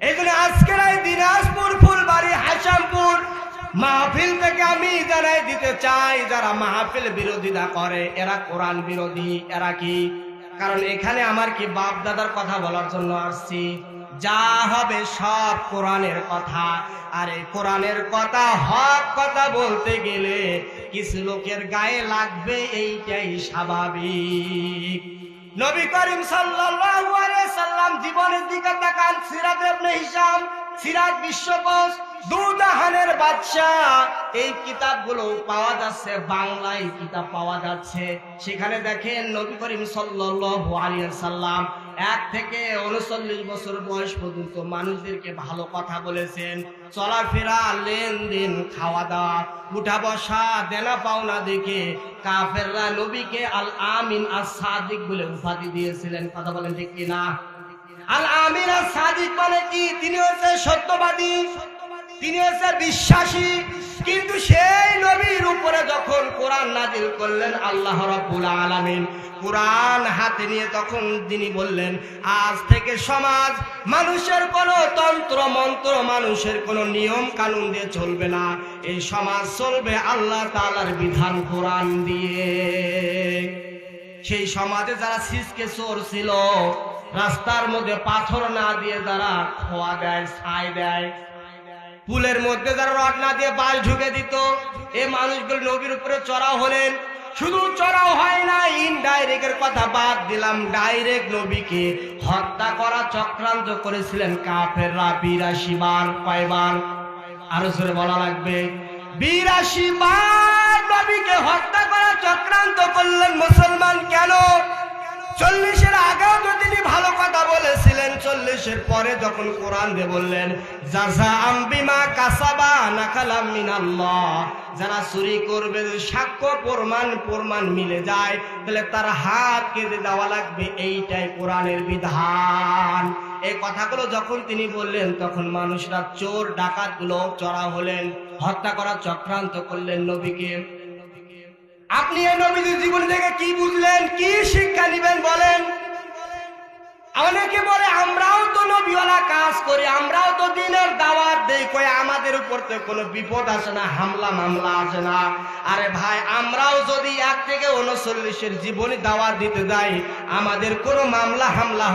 এইজন্য আজকের এই দিনাজপুর ফুলবাড়ি হাসামপুর মাহফিল থেকে আমি জানাই দিতে চাই, যারা মাহফিল বিরোধিতা করে এরা কোরআন বিরোধী। এরা কি? কারণ এখানে আমার কি বাপ দাদার কথা বলার জন্য আসছি? যা হবে সব কোরআনের কথা। আর এই কোরআনের কথা, হক কথা বলতে গেলে কিছু লোকের গায়ে লাগবে, এইটাই স্বাভাবিক। নবী করিম সাল্লাল্লাহু আলাইহি সাল্লাম জীবনের দিকে তাকান, সিরাত ইবনে হিশাম, সিরাত বিশ্বকোষ, দুজাহানের বাদশা, এই কিতাবগুলো পাওয়া যাচ্ছে, বাংলায় কিতাব পাওয়া যাচ্ছে। সেখানে দেখেন নবী করিম সাল্লাল্লাহু আলাইহি সাল্লাম 1 থেকে 39 বছর বয়স পর্যন্ত মানুষদেরকে ভালো কথা বলেছেন। চলাফেরা, লেনদেন, খাওয়া দাওয়া, উঠা বসা, দেনা পাওনা দেখে কাফেররা নবীকে আল আমিন আস সাদিক বলে উপাধি দিয়েছিলেন। কথা বলেন ঠিক কিনা? আল আমিন আস সাদিক মানে কি? তিনি হচ্ছে সত্যবাদী, তিনি হচ্ছে বিশ্বাসী। কিন্তু সেই নবীর উপরে যখন কোরআন নাজিল করলেন আল্লাহ রাব্বুল আলামিন, কোরআন হাতে নিয়ে তখন তিনি বললেন, আজ থেকে সমাজ, মানুষের কোনো তন্ত্র মন্ত্র, মানুষের কোনো নিয়ম কানুন দিয়ে চলবে না। এই সমাজ চলবে আল্লাহ তাআলার বিধান কোরআন দিয়ে। সেই সমাজে যারা সিসকে চোর ছিল, রাস্তার মধ্যে পাথর না দিয়ে যারা খোয়া দেয়, ছাই দেয়, পুলের মধ্যে যারা রড না দিয়ে বাস ঢুকে দিত, এই মানুষগুলো নবীর উপরে চড়াও হলেন। শুধু চড়াও হয় না, ইনডাইরেক্টের কথা বাদ দিলাম, ডাইরেক্ট নবীকে হত্যা করা চক্রান্ত করেছিলেন কাফেররা 82 বার। কয়বার? আরো জোরে বলা লাগবে। 82 বার নবীকে হত্যা করা চক্রান্ত করলেন মুসলমান। কেন? 40-এর আগেও তো তিনি ভালো কথা বলেছিলেন, 40-এর পরে যখন কোরআন দিয়ে বললেন জাযাআম বিমা কাসাবা নাকালাম মিনাল্লাহ, যারা চুরি করবে, সাক্ষ্য প্রমাণ মিলে যায়, তাহলে তার হাত কেটে দেওয়া লাগবে, এইটাই কোরআনের বিধান। এই কথাগুলো যখন তিনি বললেন, তখন মানুষরা, চোর ডাকাত গুলো চড়া হলেন, হত্যা করার চক্রান্ত করলেন নবীকে। আপনি এই নবীর জীবন থেকে কি বুঝলেন, কি শিক্ষা নিবেন বলেন? অনেকে বলে আমরাও তো নবীওয়ালা কাজ করি, আমরাও তো দিনের দাওয়াত দেই, কই আমাদের উপর তো কোনো বিপদ আসে না, হামলা মামলা আসে না। আরে ভাই, আমরাও যদি 1 থেকে 39-এর জীবনী দাওয়াত দিতে যাই, আমাদের কোনো মামলা হামলা